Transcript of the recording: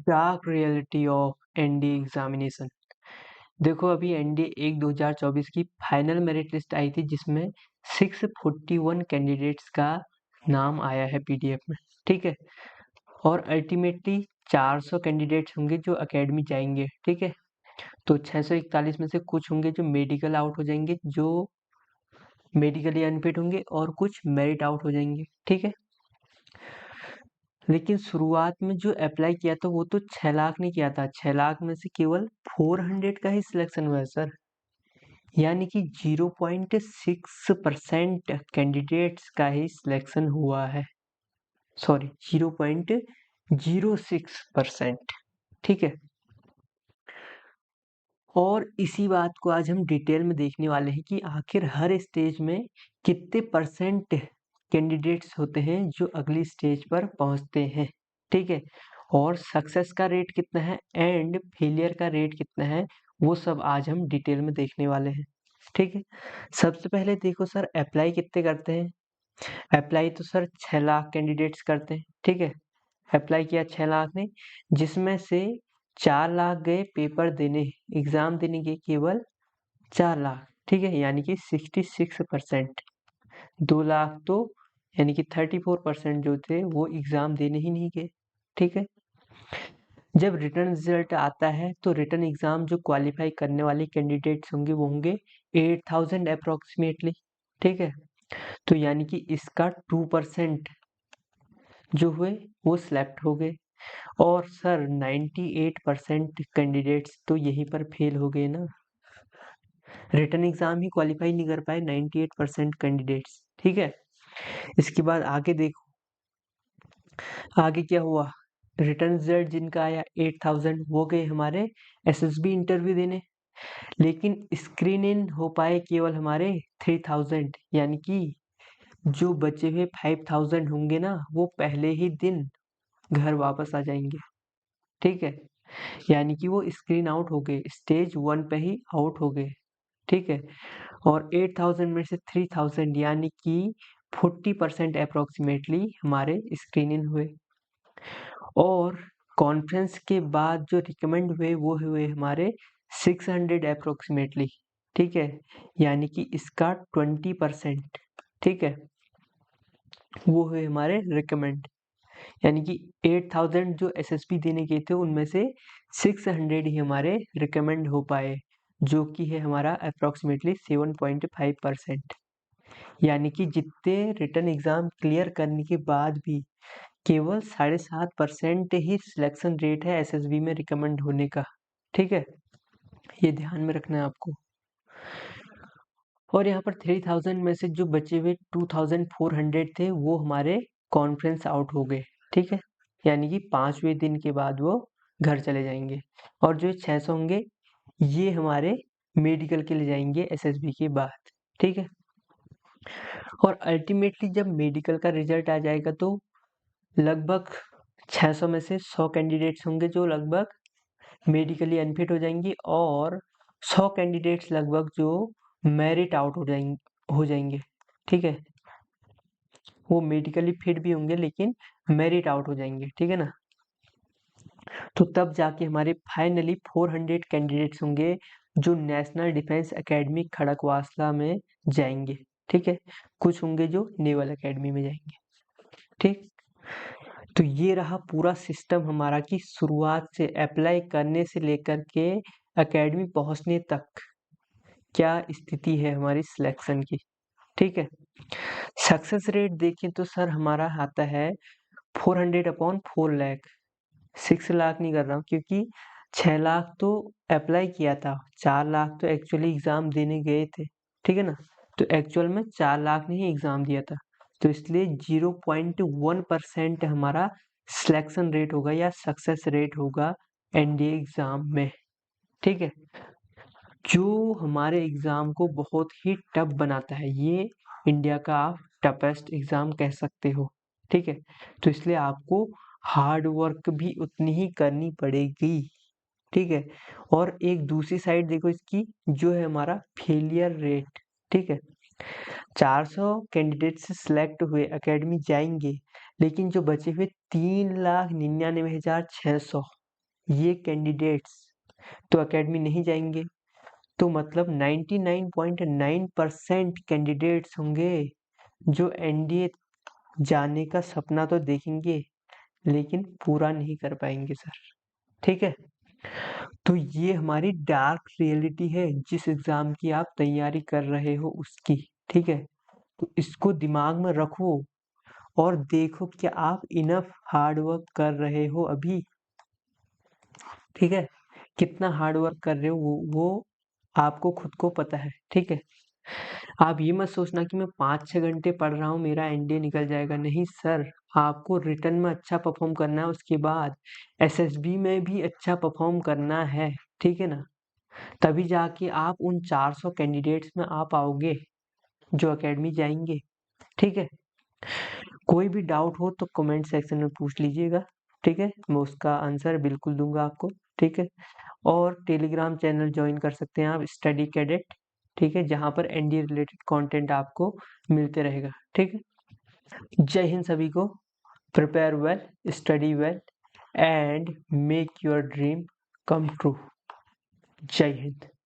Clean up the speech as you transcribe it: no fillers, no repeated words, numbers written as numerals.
Dark reality of NDA examination. देखो अभी NDA 1 2024 की फाइनल मेरिट लिस्ट आई थी जिसमें 641 कैंडिडेट्स का नाम आया है पीडीएफ में। ठीक है, और अल्टीमेटली 400 कैंडिडेट्स होंगे जो एकेडमी जाएंगे। ठीक है, तो 641 में से कुछ होंगे जो मेडिकल आउट हो जाएंगे, जो मेडिकली अनफिट होंगे, और कुछ मेरिट आउट हो जाएंगे। ठीक है, लेकिन शुरुआत में जो अप्लाई किया था वो तो 6 लाख ने किया था। 6 लाख में से केवल 400 का ही सिलेक्शन हुआ है सर, यानी कि 0.6% कैंडिडेट्स का ही सिलेक्शन हुआ है। सॉरी, 0.06%। ठीक है, और इसी बात को आज हम डिटेल में देखने वाले हैं कि आखिर हर स्टेज में कितने परसेंट कैंडिडेट्स होते हैं जो अगली स्टेज पर पहुंचते हैं। ठीक है, और सक्सेस का रेट कितना है एंड फेलियर का रेट कितना है, वो सब आज हम डिटेल में देखने वाले हैं। ठीक है, सबसे पहले देखो सर, अप्लाई कितने करते हैं। अप्लाई तो सर 6 लाख कैंडिडेट्स करते हैं। ठीक है, अप्लाई किया 6 लाख ने, जिसमें से 4 लाख गए पेपर देने, एग्जाम देने गए केवल 4 लाख। ठीक है, यानी कि 66%। 2 लाख तो यानी कि 34% जो थे वो एग्जाम देने ही नहीं गए। ठीक है, जब रिटर्न रिजल्ट आता है तो रिटर्न एग्जाम जो क्वालिफाई करने वाले कैंडिडेट्स होंगे वो होंगे 8000 अप्रोक्सीमेटली। ठीक है, तो यानी कि इसका 2% जो हुए वो सिलेक्ट हो गए। और सर 98% कैंडिडेट्स तो यहीं पर फेल हो गए ना, रिटर्न एग्जाम ही क्वालिफाई नहीं कर पाए 98% कैंडिडेट्स। ठीक है, इसके बाद आगे देखो, आगे क्या हुआ। रिटर्न रिजल्ट जिनका आया 8000 वो गए हमारे एसएसबी इंटरव्यू देने, लेकिन स्क्रीन इन हो पाए केवल हमारे 3000, यानी कि जो बचे हुए 5000 होंगे ना वो पहले ही दिन घर वापस आ जाएंगे। ठीक है, यानी कि वो स्क्रीन आउट हो गए, स्टेज 1 पे ही आउट हो गए। ठीक है, और 8000 में से 3000 यानी कि 40% अप्रोक्सीमेटली हमारे स्क्रीन इन हुए। और कॉन्फ्रेंस के बाद जो रिकमेंड हुए वो हुए हमारे 600 अप्रोक्सीमेटली। ठीक है, यानी कि इसका 20%। ठीक है, वो हुए हमारे रिकमेंड, यानी कि 8000 जो एसएसपी देने गए थे उनमें से 600 ही हमारे रिकमेंड हो पाए, जो कि है हमारा अप्रोक्सीमेटली 7.5%। यानी कि जितने रिटर्न एग्जाम क्लियर करने के बाद भी केवल 7.5% ही सिलेक्शन रेट है एसएसबी में रिकमेंड होने का। ठीक है, ये ध्यान में रखना है आपको। और यहाँ पर 3000 में से जो बचे हुए 2400 थे वो हमारे कॉन्फ्रेंस आउट हो गए। ठीक है, यानी कि 5वें दिन के बाद वो घर चले जाएंगे। और जो 600 होंगे ये हमारे मेडिकल के लिए जाएंगे एसएसबी के बाद। ठीक है, और अल्टीमेटली जब मेडिकल का रिजल्ट आ जाएगा तो लगभग 600 में से 100 कैंडिडेट्स होंगे जो लगभग मेडिकली अनफिट हो जाएंगी, और 100 कैंडिडेट्स लगभग जो मेरिट आउट हो जाएंगे। ठीक है, वो मेडिकली फिट भी होंगे लेकिन मेरिट आउट हो जाएंगे। ठीक है ना, तो तब जाके हमारे फाइनली 400 कैंडिडेट्स होंगे जो नेशनल डिफेंस एकेडमी खड़गवासला में जाएंगे। ठीक है, कुछ होंगे जो नेवल एकेडमी में जाएंगे। ठीक, तो ये रहा पूरा सिस्टम हमारा कि शुरुआत से अप्लाई करने से लेकर के एकेडमी पहुंचने तक क्या स्थिति है हमारी सिलेक्शन की। ठीक है, सक्सेस रेट देखें तो सर हमारा आता है 400/4 लाख। 6 लाख नहीं कर रहा हूँ क्योंकि 6 लाख तो अप्लाई किया था, 4 लाख तो एक्चुअली एग्जाम देने गए थे। ठीक है ना, तो एक्चुअल में 4 लाख ने ही एग्जाम दिया था, तो इसलिए 0.1% हमारा सिलेक्शन रेट होगा या सक्सेस रेट होगा एनडीए एग्जाम में। ठीक है, जो हमारे एग्जाम को बहुत ही टफ बनाता है, ये इंडिया का आप टफेस्ट एग्जाम कह सकते हो। ठीक है, तो इसलिए आपको हार्ड वर्क भी उतनी ही करनी पड़ेगी। ठीक है, और एक दूसरी साइड देखो इसकी, जो है हमारा फेलियर रेट। ठीक है, 400 कैंडिडेट से सिलेक्ट हुए एकेडमी जाएंगे, लेकिन जो बचे हुए 3,99,600 ये कैंडिडेट्स तो एकेडमी नहीं जाएंगे, तो मतलब 99.9% कैंडिडेट्स होंगे जो एनडीए जाने का सपना तो देखेंगे लेकिन पूरा नहीं कर पाएंगे सर। ठीक है, तो ये हमारी डार्क रियलिटी है जिस एग्जाम की आप तैयारी कर रहे हो उसकी। ठीक है, तो इसको दिमाग में रखो और देखो कि आप इनफ हार्ड वर्क कर रहे हो अभी। ठीक है, कितना हार्ड वर्क कर रहे हो वो आपको खुद को पता है। ठीक है, आप ये मत सोचना कि मैं 5-6 घंटे पढ़ रहा हूँ मेरा एनडीए निकल जाएगा, नहीं सर। आपको रिटन में अच्छा परफॉर्म करना है, उसके बाद एसएसबी में भी अच्छा परफॉर्म करना है। ठीक है ना, तभी जाके आप उन 400 कैंडिडेट्स में आ पाओगे जो एकेडमी जाएंगे। ठीक है, कोई भी डाउट हो तो कमेंट सेक्शन में पूछ लीजिएगा। ठीक है, मैं उसका आंसर बिल्कुल दूंगा आपको। ठीक है, और टेलीग्राम चैनल ज्वाइन कर सकते हैं आप, स्टडी कैडेट। ठीक है, जहाँ पर एनडीए रिलेटेड कंटेंट आपको मिलते रहेगा। ठीक है, जय हिंद सभी को। Prepare well, study well and make your dream come true. जय हिंद।